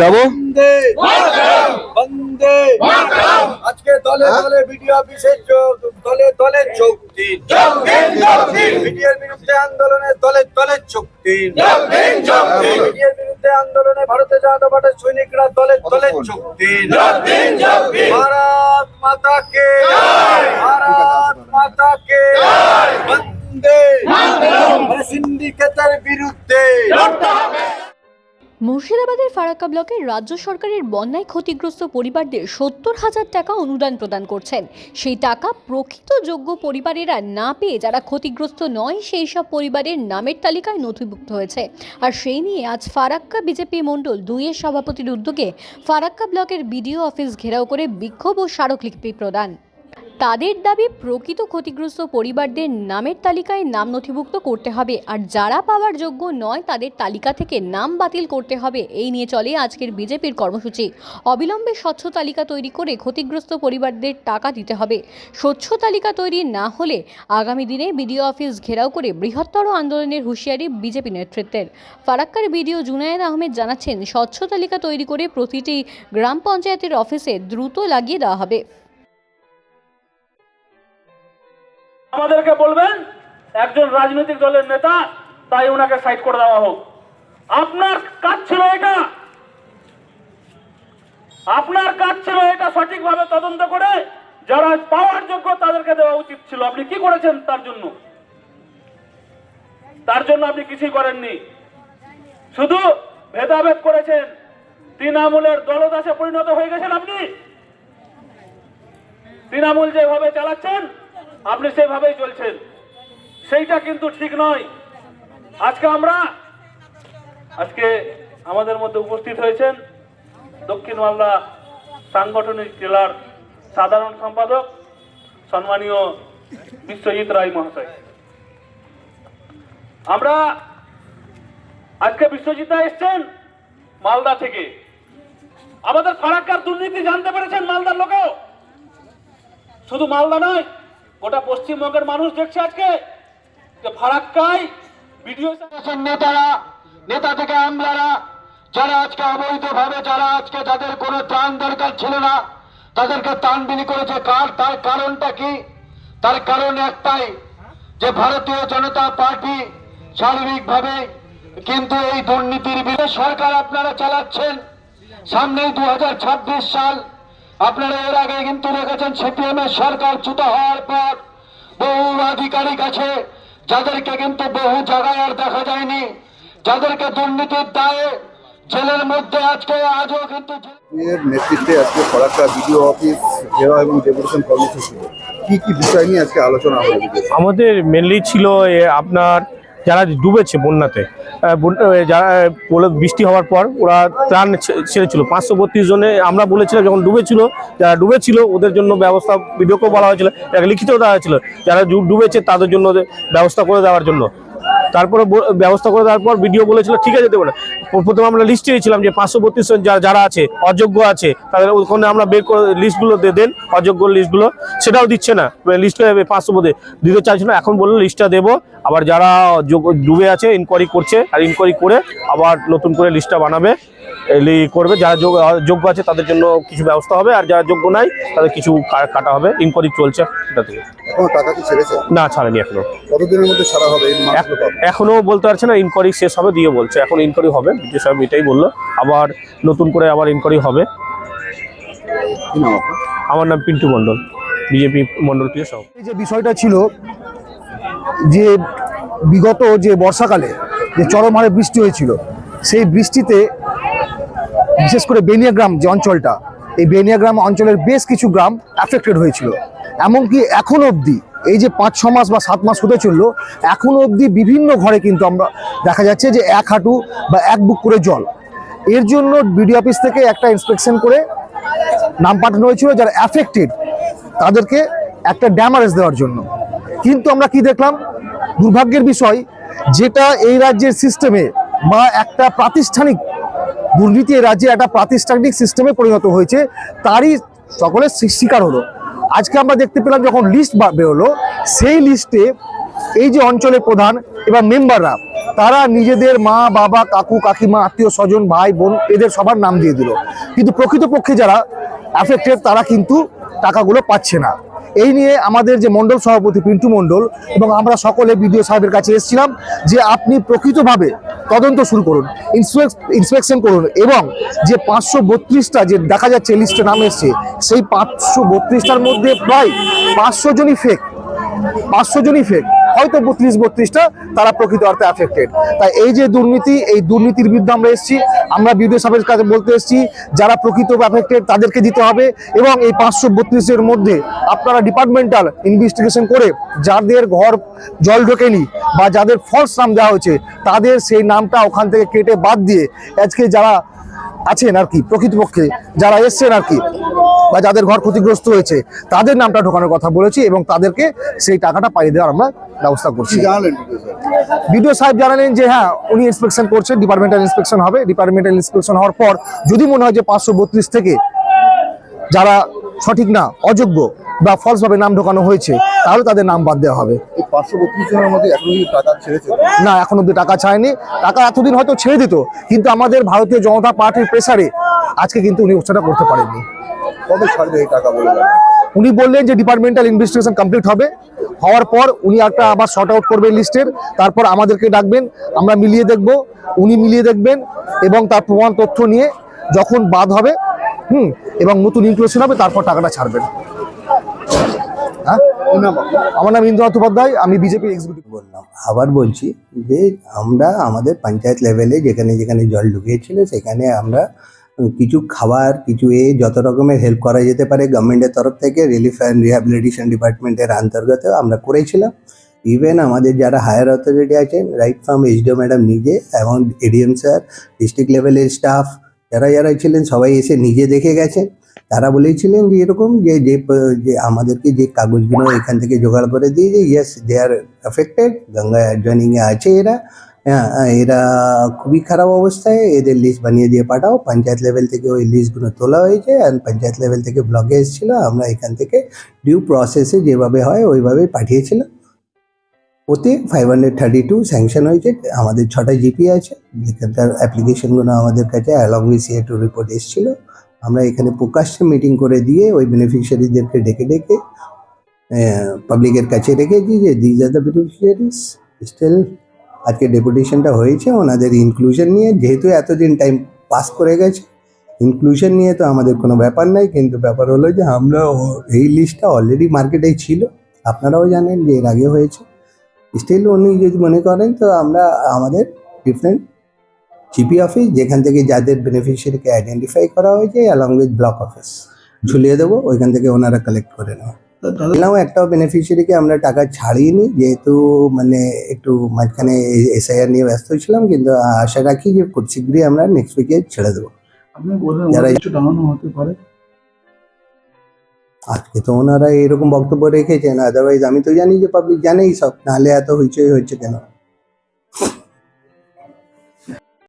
যাবো। আজকে দলে দলে বিডিও অফিসের দলে দলে যোগ দিন। বিডিওর বিরুদ্ধে আন্দোলনে দলে দলে যোগ দিন। বিডিওর বিরুদ্ধে আন্দোলনে ভারতীয় জনতা পার্টির সৈনিকরা দলে দলে যোগ দিন। ভারত মাতা কে, ভারত মাতা কে, বন্দে সিন্ডিকেটের বিরুদ্ধে। মুর্শিদাবাদের ফারাক্কা ব্লকের রাজ্য সরকারের বন্যায় ক্ষতিগ্রস্ত পরিবারদের 70,000 টাকা অনুদান প্রদান করছেন। সেই টাকা প্রকৃত যোগ্য পরিবারেরা না পেয়ে যারা ক্ষতিগ্রস্ত নয় সেই সব পরিবারের নামের তালিকায় নথিভুক্ত হয়েছে। আর সেই নিয়ে আজ ফারাক্কা বিজেপি মণ্ডল 2-এর সভাপতির উদ্যোগে ফারাক্কা ব্লকের বিডিও অফিস ঘেরাও করে বিক্ষোভ ও স্মারকলিপি প্রদান। তাদের দাবি প্রকৃত ক্ষতিগ্রস্ত পরিবারদের নামের তালিকায় নাম নথিভুক্ত করতে হবে, আর যারা পাওয়ার যোগ্য নয় তাদের তালিকা থেকে নাম বাতিল করতে হবে। এই নিয়ে চলে আজকের বিজেপির কর্মসূচি। অবিলম্বে স্বচ্ছ তালিকা তৈরি করে ক্ষতিগ্রস্ত পরিবারদের টাকা দিতে হবে। স্বচ্ছ তালিকা তৈরি না হলে আগামী দিনে বিডিও অফিস ঘেরাও করে বৃহত্তর আন্দোলনের হুঁশিয়ারি বিজেপি নেতৃত্বের। ফারাক্কার বিডিও জুনায়েদ আহমেদ জানাচ্ছেন, স্বচ্ছ তালিকা তৈরি করে প্রতিটি গ্রাম পঞ্চায়েতের অফিসে দ্রুত লাগিয়ে দেওয়া হবে। আমাদেরকে বলবেন একজন রাজনৈতিক দলের নেতা, তাই ওনাকে সাইড করে দেওয়া হোক। আপনার কাজ ছিল এটা, আপনার কাজ ছিল এটা সঠিকভাবে তদন্ত করে যারা পাওয়ার যোগ্য তাদেরকে দেওয়া উচিত ছিল। আপনি কি করেছেন তার জন্য? তার জন্য আপনি কিছুই করেননি, শুধু ভেদাভেদ করেছেন। তৃণমূলের দলদাসে পরিণত হয়ে গেছেন আপনি। তৃণমূল যেভাবে চালাচ্ছেন আপনি সেভাবেই চলছেন, সেইটা কিন্তু ঠিক নয়। আজকে আমাদের মধ্যে উপস্থিত হয়েছেন দক্ষিণ মালদা সাংগঠনিক জেলার সাধারণ সম্পাদক সম্মানীয় বিশ্বজিৎ রায় মহাশয়। আমরা আজকে বিশ্বজিৎ রায় এসছেন মালদা থেকে। আমাদের ফারাক্কার দুর্নীতি জানতে পেরেছেন মালদার লোকেও, শুধু মালদা নয়, গোটা পশ্চিমবঙ্গের মানুষ দেখছে আজকে যে ফারাক্কায় ভিডিও নেতা থেকে আমলারা যারা আজকে অবৈধভাবে, যারা আজকে যাদের কোনো ত্রাণ দরকার ছিল না তাদেরকে ত্রাণ বিলি করেছে। তার কারণটা কি? তার কারণ একটাই, যে ভারতীয় জনতা পার্টি শারীরিকভাবে কিন্তু এই দুর্নীতির বিরুদ্ধে সরকার আপনারা চালাচ্ছেন। সামনেই 2026 সাল। আপনারা এর আগে কিন্তু দেখেছেন সিপিএম এর সরকার চ্যুত হওয়ার পর বহু আধিকারিক আছে যাদেরকে কিন্তু বহু জায়গায় আর দেখা যায়নি, যাদেরকে দুর্নীতির দায়ে জেলের মধ্যে আজও কিন্তু এর নেতৃত্বে আজকে ফারাক্কা বিডিও অফিস ঘেরাও এবং ডেপুটেশন কর্মসূচি কি কি বিষয় নিয়ে আজকে আলোচনা হবে? আমাদের মেনলি ছিল আপনার যারা ডুবেছে বন্যাতে, যারা বৃষ্টি হওয়ার পর ওরা ত্রাণ ছেড়েছিল 532 জনে। আমরা বলেছিলাম যখন যারা ডুবেছিল ওদের জন্য ব্যবস্থা ভিডিওকেও বলা হয়েছিল, লিখিতও দেওয়া হয়েছিল যারা ডুবেছে তাদের জন্য ব্যবস্থা করে দেওয়ার জন্য। তারপরে ব্যবস্থা করে দেওয়ার পর ভিডিও বলেছিল ঠিক আছে দেবো না। প্রথমে আমরা লিস্ট দিয়েছিলাম যে 532 জন যারা আছে অযোগ্য আছে তাদের ওখানে আমরা বের করে লিস্টগুলো দেন, অযোগ্য লিস্টগুলো, সেটাও দিচ্ছে না। লিস্ট 500 দিতে চাইছে না। এখন বললো লিস্টটা দেবো, আবার যারা ডুবে আছে ইনকোয়ারি করছে, আর ইনকোয়ারি করে আবার নতুন করে লিস্টটা বানাবে, করবে। যারা যোগ্য আছে তাদের জন্য কিছু ব্যবস্থা হবে, আর যারা যোগ্য নাই তাদের কিছু কাটা হবে। ইনকোয়ারি চলছে এটা থেকে। টাকা কি ছেড়েছে? না, ছাড়েনি এখনো। কতদিনের মধ্যে ছাড়া হবে? এখনো বলতে পারছে না, ইনকোয়ারি শেষ হবে দিয়ে বলছে। এখন ইনকোয়ারি হবে, বিজয় সাহেব এটাই বললো, আবার নতুন করে আবার ইনকোয়ারি হবে। আমার নাম পিন্টু মণ্ডল, বিজেপি মণ্ডল প্রিয় সব। এই যে বিষয়টা ছিল যে বিগত যে বর্ষাকালে যে চরম হারে বৃষ্টি হয়েছিল, সেই বৃষ্টিতে বিশেষ করে বেনিয়াগ্রাম যে অঞ্চলটা, এই বেনিয়াগ্রাম অঞ্চলের বেশ কিছু গ্রাম অ্যাফেক্টেড হয়েছিল। এমনকি এখন অবধি এই যে 5-6 মাস বা 7 মাস হতে চললো, এখনো অবধি বিভিন্ন ঘরে কিন্তু আমরা দেখা যাচ্ছে যে 1 হাঁটু বা 1 বুক করে জল। এর জন্য বিডিও অফিস থেকে একটা ইন্সপেকশন করে নাম পাঠানো হয়েছিল যারা অ্যাফেক্টেড তাদেরকে একটা ড্যামারেজ দেওয়ার জন্য। কিন্তু আমরা কি দেখলাম, দুর্ভাগ্যের বিষয়, যেটা এই রাজ্যের সিস্টেমে বা একটা প্রাতিষ্ঠানিক দুর্নীতি এই রাজ্যে একটা প্রাতিষ্ঠানিক সিস্টেমে পরিণত হয়েছে, তারই সকলের শিকার হলো। আজকে আমরা দেখতে পেলাম যখন লিস্ট বেরোলো, সেই লিস্টে এই যে অঞ্চলের প্রধান এবং মেম্বাররা তারা নিজেদের মা বাবা কাকু কাকিমা আত্মীয় স্বজন ভাই বোন এদের সবার নাম দিয়ে দিল, কিন্তু প্রকৃতপক্ষে যারা অ্যাফেক্টেড তারা কিন্তু টাকাগুলো পাচ্ছে না। এই নিয়ে আমাদের যে মণ্ডল সভাপতি পিন্টু মণ্ডল এবং আমরা সকলে বিডিও সাহেবের কাছে এসেছিলাম যে আপনি প্রকৃতভাবে তদন্ত শুরু করুন, ইন্সপেকশন করুন, এবং যে 532টা যে দেখা যাচ্ছে লিস্টে নাম এসছে সেই 532টার মধ্যে প্রায় 500 জনই ফেক, 500 জনই ফেক, হয়তো 32-32টা তারা প্রকৃত অর্থে অ্যাফেক্টেড। তাই এই যে দুর্নীতি, এই দুর্নীতির বিরুদ্ধে আমরা এসেছি, আমরা বিডিও সাহেবের কাছে বলতে এসেছি যারা প্রকৃত অ্যাফেক্টেড তাদেরকে দিতে হবে, এবং এই 532-এর মধ্যে আপনারা ডিপার্টমেন্টাল ইনভেস্টিগেশন করে যাদের ঘর জল ঢোকেনি বা যাদের ফলস নাম দেওয়া হয়েছে তাদের সেই নামটা ওখান থেকে কেটে বাদ দিয়ে আজকে যারা আছেন আর কি প্রকৃতপক্ষে যারা এসছেন আর কি বা যাদের ঘর ক্ষতিগ্রস্ত হয়েছে তাদের নামটা ঢোকানোর কথা বলেছি এবং তাদেরকে সেই টাকাটা পাইয়ে দেওয়ার আমরা ব্যবস্থা করছি। কি জানালেন ভিডিও সাহেব? বিডিও সাহেব জানালেন যে হ্যাঁ উনি ইন্সপেকশন করছেন, ডিপার্টমেন্টাল ইন্সপেকশন হবে, ডিপার্টমেন্টাল ইন্সপেকশন হওয়ার পর যদি মনে হয় যে 532 থেকে যারা সঠিক না, অযোগ্য বা ফলস ভাবে নাম ঢোকানো হয়েছে তাহলে তাদের নাম বাদ দেওয়া হবে। এই 532 জনের মধ্যে এখন কি টাকা ছেড়েছে? না, এখন অব্দি টাকা চায়নি, টাকা এতদিন হয়তো ছেড়ে দিত, কিন্তু আমাদের ভারতীয় জনতা পার্টির প্রেসারে আজকে কিন্তু উনি সেটা করতে পারেননি। কবে ছাড়বে এই টাকা বলে গেলেন? উনি বললেন যে ডিপার্টমেন্টাল ইনভেস্টিগেশন কমপ্লিট হবে, হওয়ার পর উনি একটা আবার শর্ট আউট করবেন লিস্টের, তারপর আমাদেরকে ডাকবেন, আমরা মিলিয়ে দেখব, উনি মিলিয়ে দেখবেন এবং তার প্রমাণ তথ্য নিয়ে যখন বাদ হবে এবং নতুন ইনক্লুশন হবে তারপর টাকাটা ছাড়বেন। হ্যাঁ, কি নাম আপনার? আমার নাম ইন্দ্রনাথ উপাধ্যায়, আমি বিজেপি এক্সিকিউটিভ। বললাম, আবার বলছি যে আমরা আমাদের পঞ্চায়েত লেভেলে যেখানে যেখানে জল ঢুকিয়েছিল সেখানে আমরা কিছু খাবার কিছু যত রকমের হেল্প করা যেতে পারে গভর্নমেন্টের তরফ থেকে রিলিফ অ্যান্ড রিহ্যাবিলিটেশন ডিপার্টমেন্টের অন্তর্গত আমরা করেছিলাম। ইভেন আমাদের যারা হায়ার অথরিটি আছেন রাইট ফ্রম এইচডিও ম্যাডাম নিজে এবং এডিএম স্যার, ডিস্ট্রিক্ট লেভেলের স্টাফ যারা যারা ছিলেন সবাই এসে নিজে দেখে গেছেন। তারা বলেছিলেন যে এরকম যে আমাদেরকে যে কাগজগুলো এখান থেকে জোগাড় করে দিয়ে যে yes they are affected, Ganga জয়নিংয়ে আছে এরা খুবই খারাপ অবস্থায়, এদের লিস্ট বানিয়ে দিয়ে পাঠাও। পঞ্চায়েত লেভেল থেকে ওই লিস্টগুলো তোলা হয়েছে অ্যান্ড পঞ্চায়েত লেভেল থেকে ব্লকে এসেছিলো, আমরা এখান থেকে ডিউ প্রসেসে যেভাবে হয় ওইভাবেই পাঠিয়েছিলাম। ওতে 532 স্যাংশন হয়েছে। আমাদের 6টা জিপি আছে যেখানকার অ্যাপ্লিকেশনগুলো আমাদের কাছে অ্যালং উইথ CA2 রিপোর্ট এসেছিলো। আমরা এখানে প্রকাশ্যে মিটিং করে দিয়ে ওই বেনিফিশিয়ারিদেরকে ডেকে ডেকে পাবলিকের কাছে রেখেছি যে these are the beneficiaries. Still আজকে ডেপুটেশনটা হয়েছে ওনাদের ইনক্লুশন নিয়ে, যেহেতু এতদিন টাইম পাস করে গেছে ইনক্লুশন নিয়ে তো আমাদের কোনো ব্যাপার নাই, কিন্তু ব্যাপার হলো যে আমরা এই লিস্টটা অলরেডি মার্কেটেই ছিল, আপনারাও জানেন যে এর আগে হয়েছে। স্টিল উনি যদি মনে করেন তো আমরা আমাদের ডিফারেন্ট জিপি অফিস যেখান থেকে যাদের বেনিফিশিয়ারিকে আইডেন্টিফাই করা হয়েছে অ্যালং উইথ ব্লক অফিস ঝুলিয়ে দেবো, ওইখান থেকে ওনারা কালেক্ট করে নেওয়া। একটাও বেনিফিশিয়ারিকে আমরা টাকা ছাড়িনি, যেহেতু মানে একটু মাঝখানে SIR নিয়ে ব্যস্ত ছিলাম, কিন্তু আশা রাখি যে খুব শীঘ্রই আমরা নেক্সট উইকে ছেড়ে দেবো। যারা আজকে তো ওনারা এরকম বক্তব্য রেখেছেন, আদারওয়াইজ আমি তো জানি যে পাবলিক জানেই সব, নাহলে এত হইচই হচ্ছে কেন।